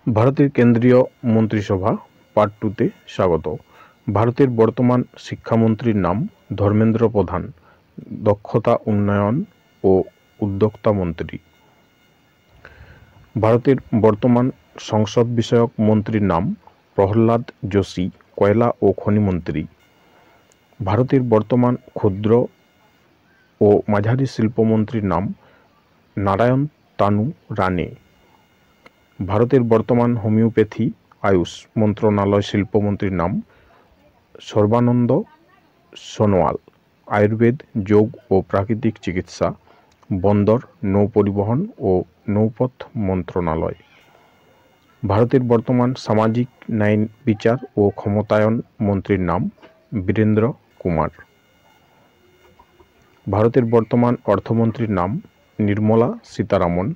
ভারতের কেন্দ্রীয় মন্ত্রিসভা পার্ট 2-তে স্বাগত। ভারতের বর্তমান শিক্ষামন্ত্রীর নাম ধর্মেন্দ্র প্রধান, দক্ষতা উন্নয়ন ও উদ্যোক্তা মন্ত্রী। ভারতের বর্তমান সংসদ বিষয়ক মন্ত্রীর নাম প্রহ্লাদ যোশী, কয়লা ও খনি মন্ত্রী। ভারতের বর্তমান ক্ষুদ্র ও মাঝারি শিল্পমন্ত্রীর নাম নারায়ণ তানু রানে। ভারতের বর্তমান হোমিওপ্যাথি আয়ুষ মন্ত্রণালয় শিল্পমন্ত্রীর নাম সর্বানন্দ সোনোয়াল। আয়ুর্বেদ, যোগ ও প্রাকৃতিক চিকিৎসা, বন্দর, নৌ পরিবহন ও নৌপথ মন্ত্রণালয়। ভারতের বর্তমান সামাজিক ন্যায় বিচার ও ক্ষমতায়ন মন্ত্রীর নাম বীরেন্দ্র কুমার। ভারতের বর্তমান অর্থমন্ত্রীর নাম নির্মলা সীতারামন।